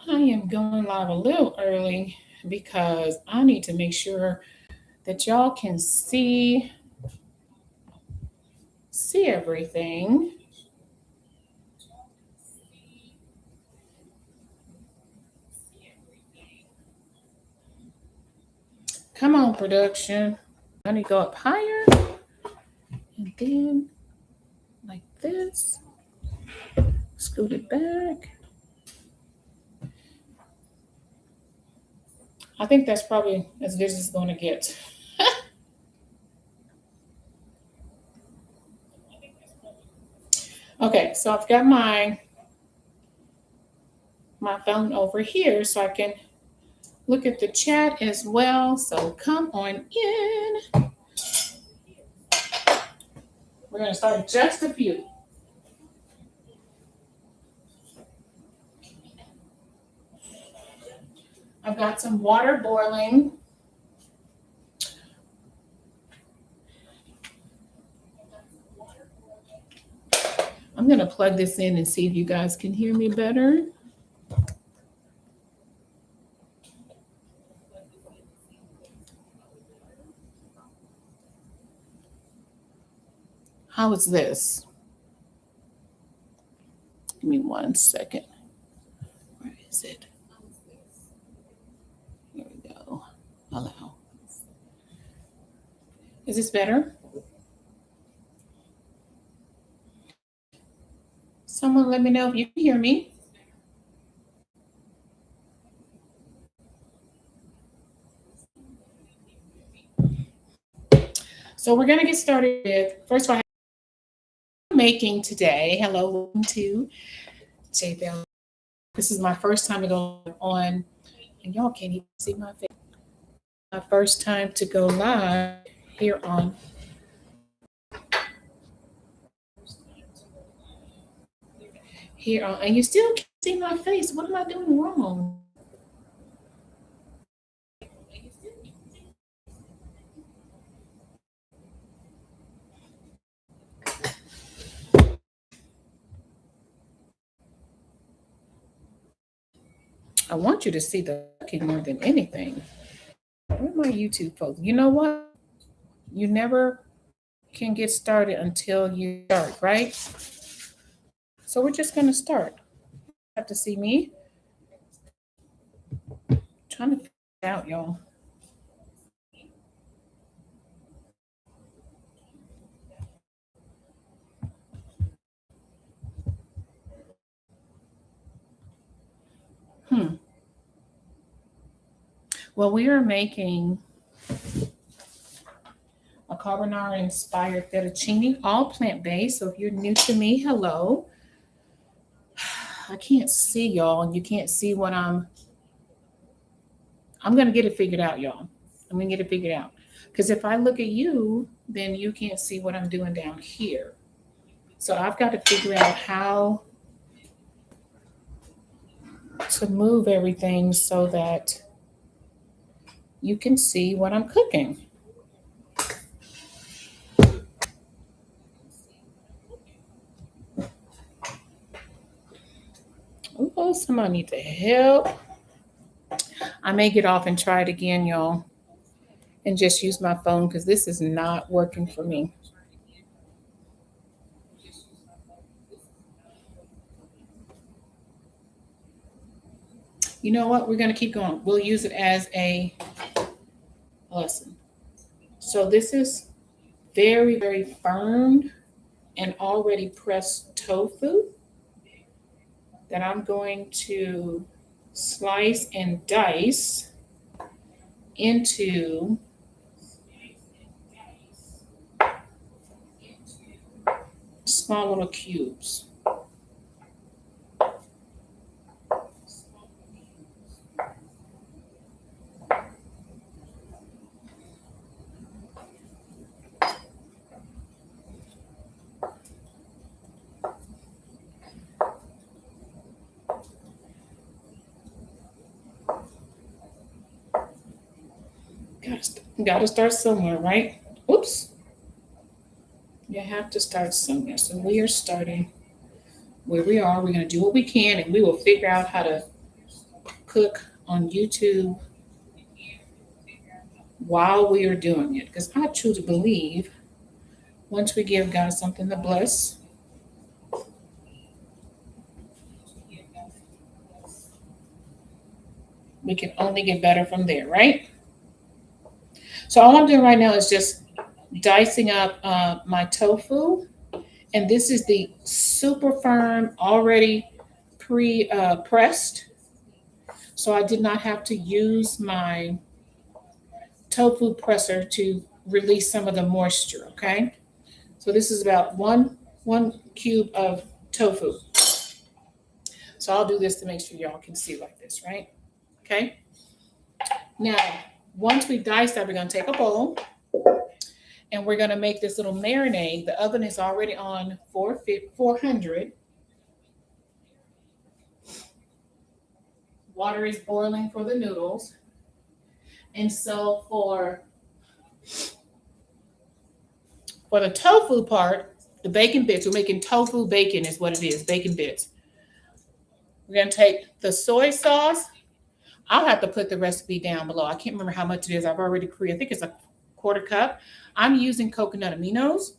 I am going live a little early because I need to make sure that y'all can see everything. Come on, production. I need to go up higher and then like this. Scoot it back. I think that's probably as good as it's going to get. Okay, so I've got my phone over here so I can look at the chat as well. So come on in. We're going to start in just a few. I've got some water boiling. I'm going to plug this in and see if you guys can hear me better. How is this? Give me 1 second. Where is it? Here we go. Allow. Is this better? Someone let me know if you can hear me. So we're going to get started with, first of all, I'm making today. Hello, welcome to J Bell. This is my first time to go on, and y'all can't even see my face. My first time to go live here on. And you still can't see my face. What am I doing wrong? I want you to see the cooking more than anything. Where are my YouTube folks? You know what? You never can get started until you start, right? So we're just going to start. You have to see me. I'm trying to figure it out, y'all. Hmm. Well, we are making a carbonara-inspired fettuccine, all plant-based. So if you're new to me, hello. I can't see y'all, and you can't see what I'm gonna get it figured out, y'all. I'm gonna get it figured out. Because if I look at you, then you can't see what I'm doing down here. So I've got to figure out how to move everything so that you can see what I'm cooking. Oh, somebody need to help. I may get off and try it again, y'all, and just use my phone because this is not working for me. You know what? We're going to keep going. We'll use it as a lesson. So this is very, very firm and already pressed tofu that I'm going to slice and dice into small little cubes. Gotta start somewhere, right? Oops. You have to start somewhere. So we are starting where we are. We're going to do what we can and we will figure out how to cook on YouTube while we are doing it. Because I truly believe once we give God something to bless, we can only get better from there, right? So all I'm doing right now is just dicing up my tofu. And this is the super firm, already pre-pressed. So I did not have to use my tofu presser to release some of the moisture, okay? So this is about one cube of tofu. So I'll do this to make sure y'all can see like this, right? Okay. Now, once we dice that, we're gonna take a bowl and we're gonna make this little marinade. The oven is already on 400. Water is boiling for the noodles. And so for the tofu part, the bacon bits, we're making tofu bacon is what it is, bacon bits. We're gonna take the soy sauce. I'll have to put the recipe down below. I can't remember how much it is. I've already created, I think it's a quarter cup. I'm using coconut aminos.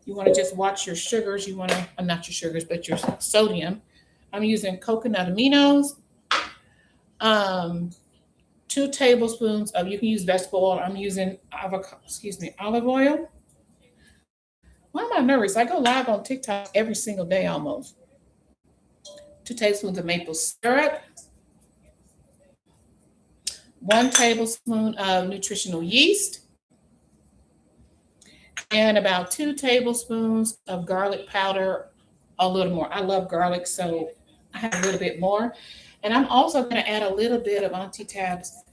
You want to just watch your sugars. You want to, not your sugars, but your sodium. I'm using coconut aminos. 2 tablespoons of, you can use vegetable oil. I'm using olive oil. Why am I nervous? I go live on TikTok every single day almost. 2 tablespoons of maple syrup. 1 tablespoon of nutritional yeast. And about 2 tablespoons of garlic powder, a little more. I love garlic, so I have a little bit more. And I'm also going to add a little bit of Auntie Tab's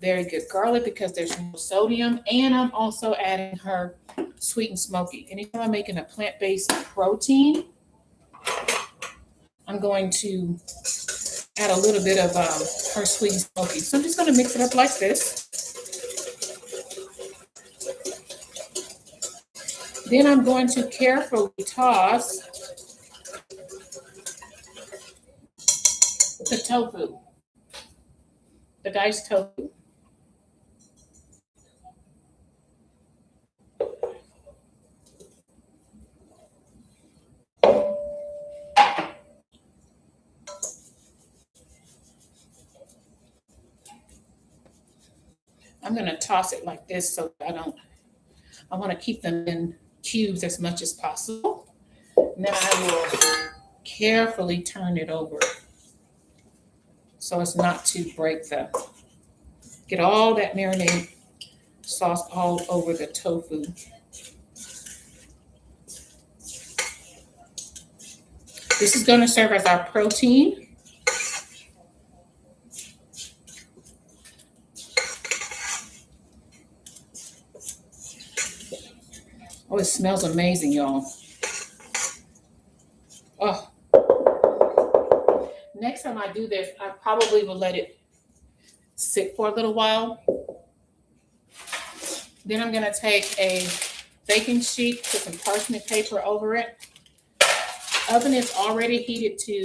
very good garlic because there's no sodium. And I'm also adding her sweet and smoky. Anytime I'm making a plant-based protein, I'm going to add a little bit of her sweet and smoky. So I'm just going to mix it up like this. Then I'm going to carefully toss the tofu, the diced tofu. I'm going to toss it like this so I want to keep them in cubes as much as possible. And then I will carefully turn it over so as not to get all that marinade sauce all over the tofu. This is going to serve as our protein. Oh, it smells amazing, y'all. Oh. Next time I do this, I probably will let it sit for a little while. Then I'm going to take a baking sheet, put some parchment paper over it. Oven is already heated to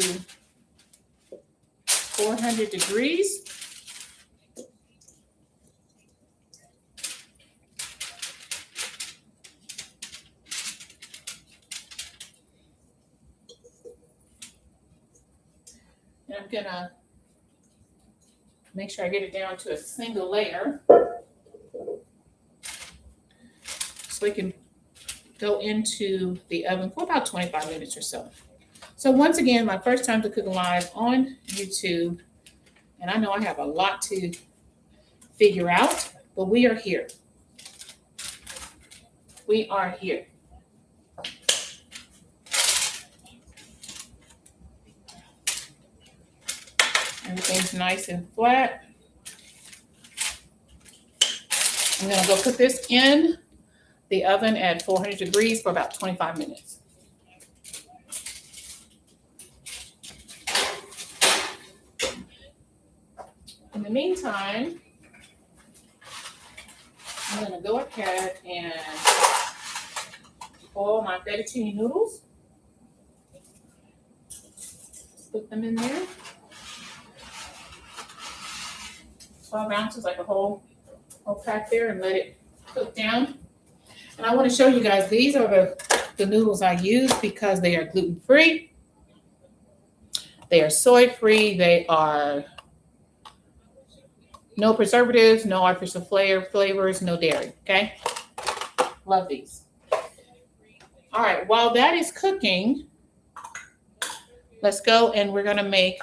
400 degrees. And I'm going to make sure I get it down to a single layer so it can go into the oven for about 25 minutes or so. So once again, my first time to cook live on YouTube, and I know I have a lot to figure out, but we are here. We are here. Everything's nice and flat. I'm going to go put this in the oven at 400 degrees for about 25 minutes. In the meantime, I'm going to go ahead and boil my fettuccine noodles. Put them in there. 12 ounces, like a whole pack there, and let it cook down. And I want to show you guys, these are the noodles I use because they are gluten-free. They are soy-free. They are no preservatives, no artificial flavors, no dairy, okay? Love these. All right, while that is cooking, let's go and we're gonna make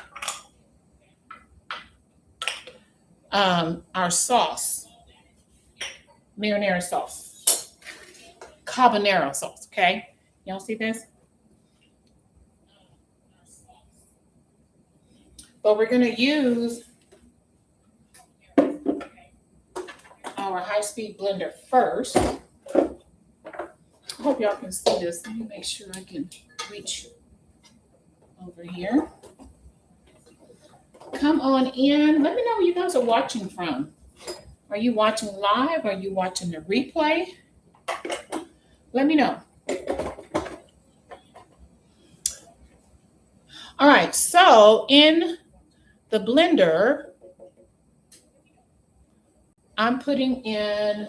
our sauce, marinara sauce, carbonara sauce, okay? Y'all see this? But we're gonna use our high-speed blender first. I hope y'all can see this. Let me make sure I can reach over here. Come on in. Let me know where you guys are watching from. Are you watching live? Are you watching the replay? Let me know. All right, so in the blender, I'm putting in,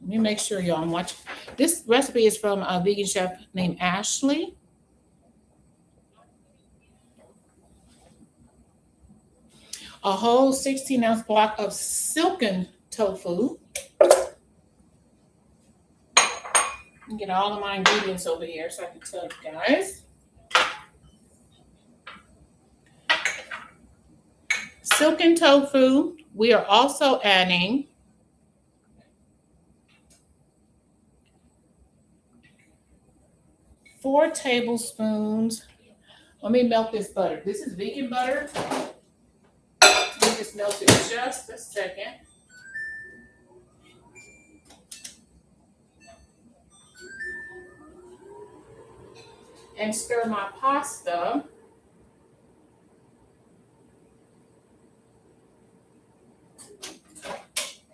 let me make sure y'all I'm watching. This recipe is from a vegan chef named Ashley. A whole 16-ounce block of silken tofu. Get all of my ingredients over here so I can tell you guys. Silken tofu. We are also adding 4 tablespoons. Let me melt this butter. This is vegan butter. Let me just melt it just a second. And stir my pasta.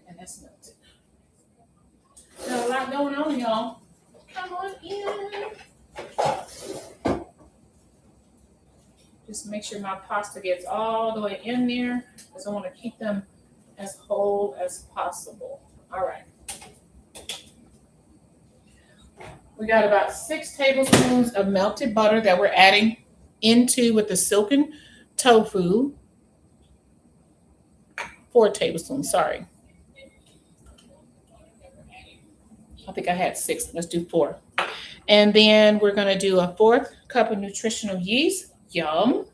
And that's melted. Got a lot going on, y'all. Come on in. Just make sure my pasta gets all the way in there because I want to keep them as whole as possible. All right. We got about 6 tablespoons of melted butter that we're adding into with the silken tofu. 4 tablespoons, sorry. I think I had 6. Let's do 4. And then we're going to do a 1/4 cup of nutritional yeast. Yum.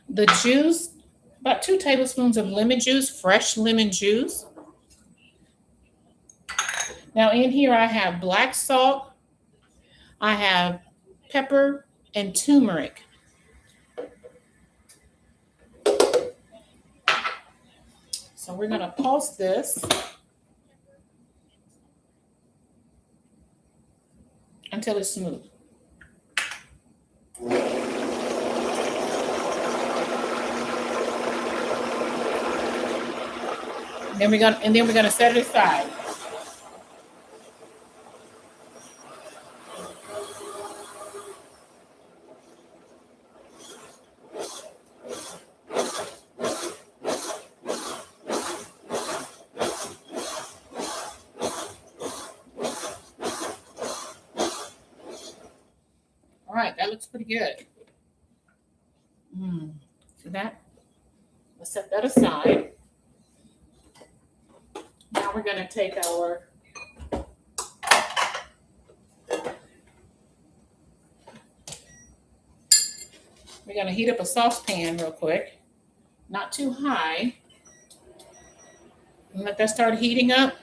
The juice, about 2 tablespoons of lemon juice, fresh lemon juice. Now in here I have black salt, I have pepper and turmeric. So we're going to pulse this until it's smooth. Then we're gonna set it aside. All right, that looks pretty good. See that? Let's set that aside. Now we're going to take our we're going to heat up a saucepan real quick, not too high, and let that start heating up.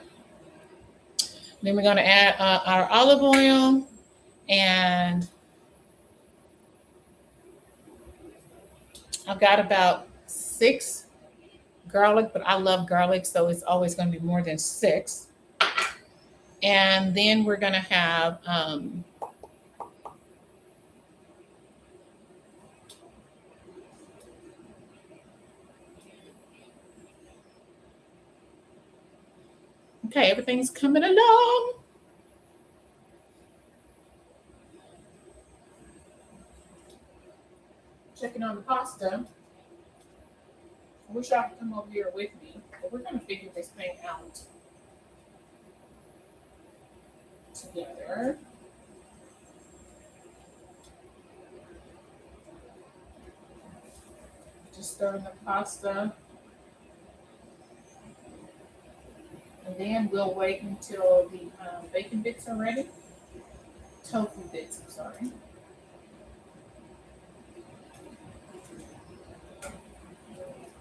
Then we're going to add our olive oil, and I've got about 6 garlic, but I love garlic, so it's always going to be more than 6. And then we're going to have okay, everything's coming along. Checking on the pasta. I wish y'all could come over here with me, but we're gonna figure this thing out together. Just stir in the pasta, and then we'll wait until the bacon bits are ready. Tofu bits, I'm sorry.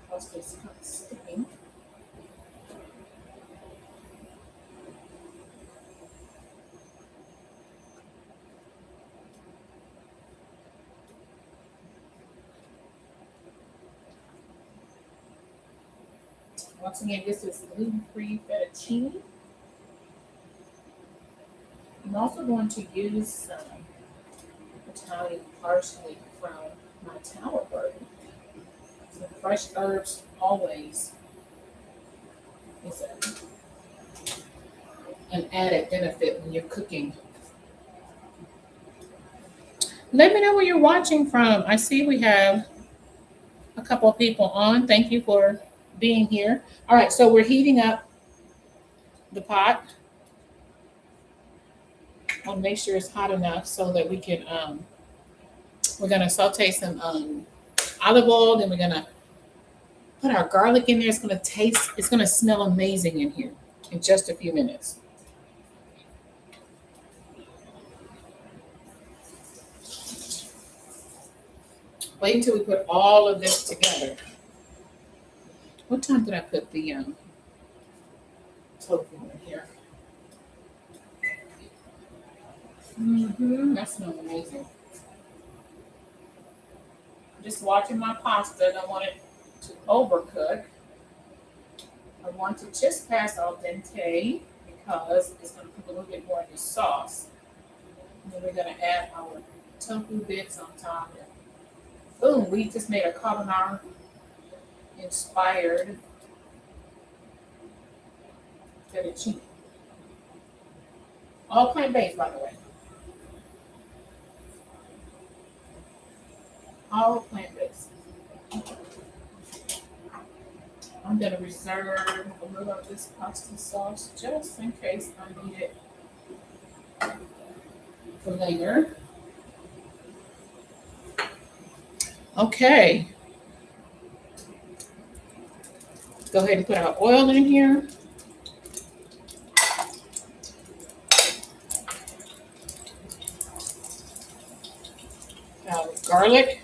Pasta's kind of sticking. Once again, this is gluten-free fettuccine. I'm also going to use some Italian parsley from my tower garden. So fresh herbs always is an added benefit when you're cooking. Let me know where you're watching from. I see we have a couple of people on. Thank you for being here. All right, so we're heating up the pot. I'll make sure it's hot enough so that we can, we're gonna saute some olive oil, then we're gonna put our garlic in there. It's gonna smell amazing in here in just a few minutes. Wait until we put all of this together. What time did I put the tofu in here? That smells amazing. I'm just watching my pasta. I don't want it to overcook. I want to just pass al dente because it's going to cook a little bit more in the sauce. And then we're going to add our tofu bits on top. Boom, we just made a carbonara-inspired fettuccine. All plant-based, by the way. All plant-based. I'm going to reserve a little of this pasta sauce just in case I need it for later. Okay. Go ahead and put our oil in here. Our garlic.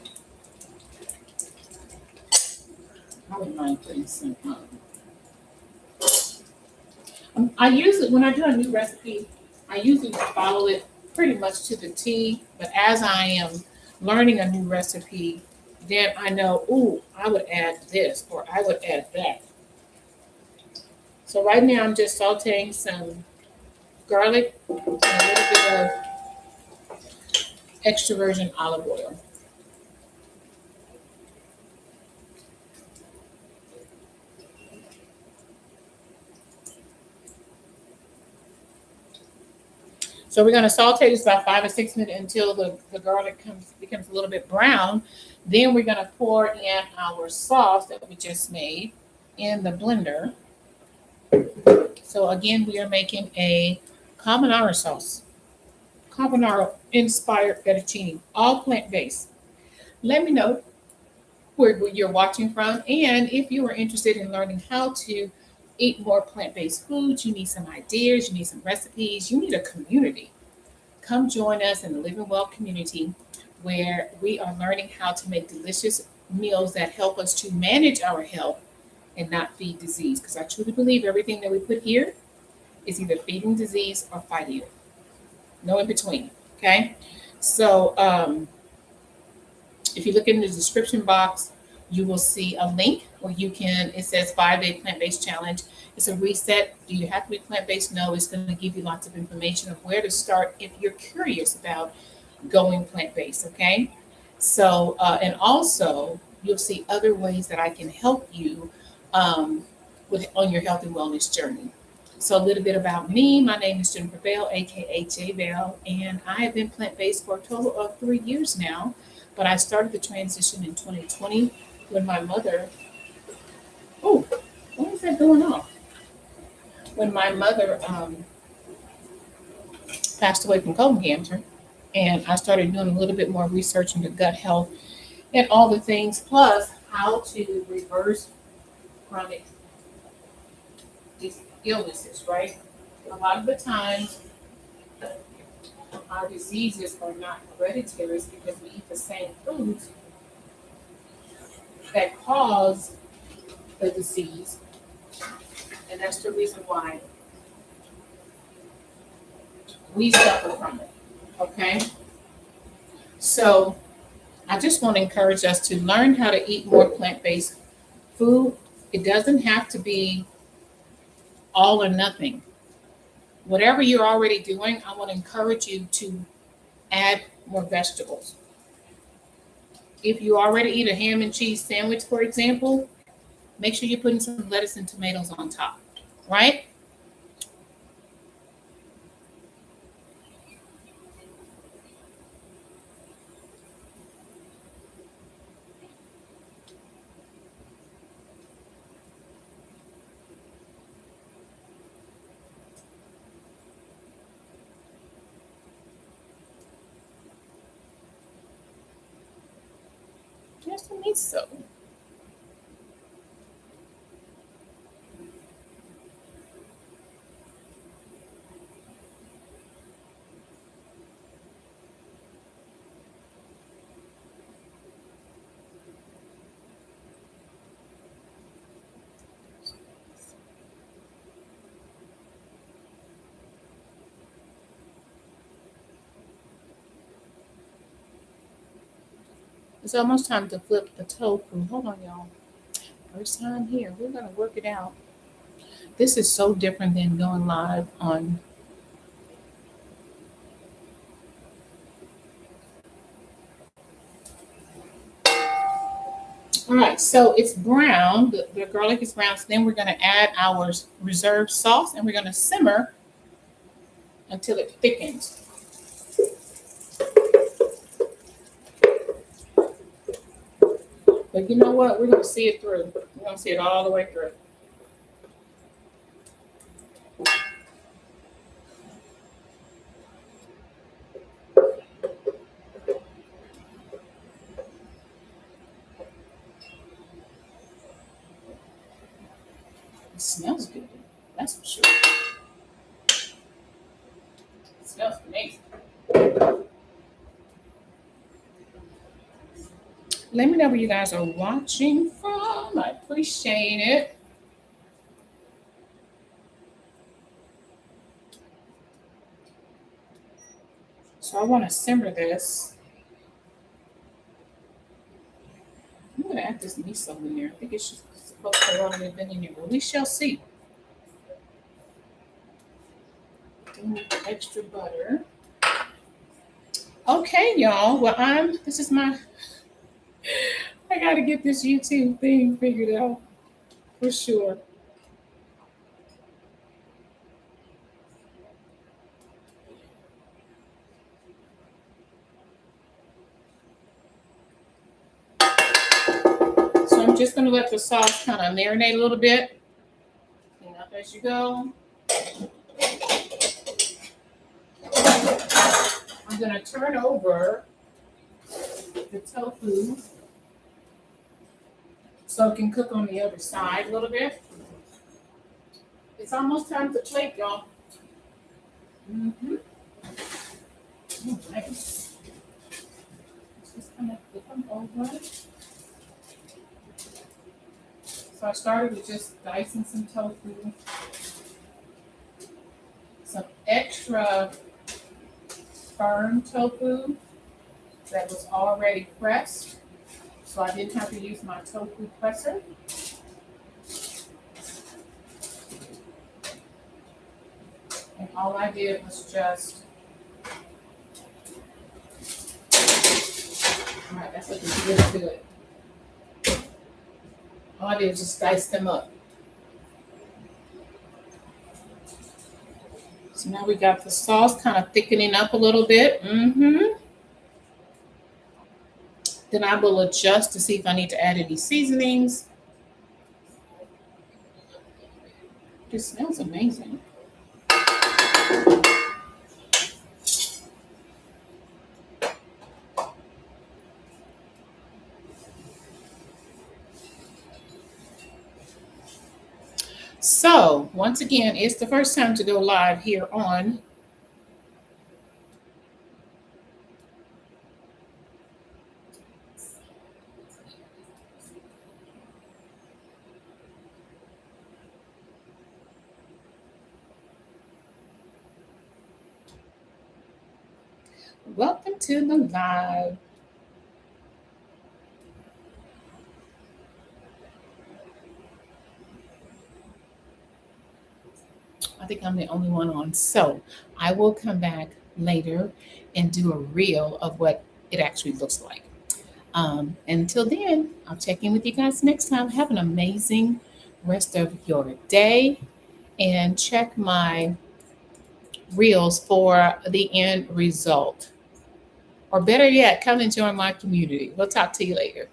I wouldn't mind putting some. I use it when I do a new recipe. I usually follow it pretty much to the T. But as I am learning a new recipe, then I know, ooh, I would add this or I would add that. So right now I'm just sauteing some garlic and a little bit of extra virgin olive oil. So we're going to saute this about 5 or 6 minutes until the garlic becomes a little bit brown. Then we're going to pour in our sauce that we just made in the blender. So again, we are making a carbonara sauce. Carbonara-Inspired Fettuccine, all plant-based. Let me know where you're watching from. And if you are interested in learning how to eat more plant-based foods, you need some ideas, you need some recipes, you need a community. Come join us in the Living Well community where we are learning how to make delicious meals that help us to manage our health and not feed disease. Because I truly believe everything that we put here is either feeding disease or fighting it. No in between. Okay. So if you look in the description box, you will see a link where it says 5-day plant-based challenge. It's a reset. Do you have to be plant-based? No, it's going to give you lots of information of where to start if you're curious about going plant-based, okay? So, and also you'll see other ways that I can help you on your health and wellness journey. So a little bit about me. My name is Jennifer Bell, aka J Bell, and I have been plant-based for a total of 3 years now. But I started the transition in 2020 when my mother going off. When my mother passed away from colon cancer, and I started doing a little bit more research into gut health and all the things, plus how to reverse chronic illnesses, right? A lot of the times, our diseases are not hereditary because we eat the same foods that cause the disease, and that's the reason why we suffer from it. Okay? So I just want to encourage us to learn how to eat more plant-based food. It doesn't have to be all or nothing. Whatever you're already doing, I want to encourage you to add more vegetables. If you already eat a ham and cheese sandwich, for example, make sure you're putting some lettuce and tomatoes on top, right? Yes, I think so. It's almost time to flip the tofu. Hold on, y'all. First time here. We're going to work it out. This is so different than going live on. All right, so it's brown. The garlic is brown. So then we're going to add our reserved sauce and we're going to simmer until it thickens. But you know what? We're going to see it through. We're going to see it all the way through. It smells good. That's for sure. It smells amazing. Let me know where you guys are watching from. I appreciate it. So I want to simmer this. I'm going to add this miso in there. I think it's supposed to have already been in here, but we shall see. Extra butter. Okay, y'all. Well, this is my, I got to get this YouTube thing figured out for sure. So I'm just going to let the sauce kind of marinate a little bit. Clean up as you go. I'm going to turn over the tofu so it can cook on the other side a little bit. It's almost time to plate, y'all. Mm-hmm. Oh, nice. Just kind of flip them over. So I started with just dicing some tofu, some extra firm tofu that was already pressed, so I didn't have to use my tofu presser. And all I did was just, all right, that's looking really good. All I did was just dice them up. So now we got the sauce kind of thickening up a little bit. Mm-hmm. Then I will adjust to see if I need to add any seasonings. It smells amazing. So, once again, it's the first time to go live here on Welcome to the Live. I think I'm the only one on. So I will come back later and do a reel of what it actually looks like. Until then, I'll check in with you guys next time. Have an amazing rest of your day and check my reels for the end result. Or better yet, come and join my community. We'll talk to you later.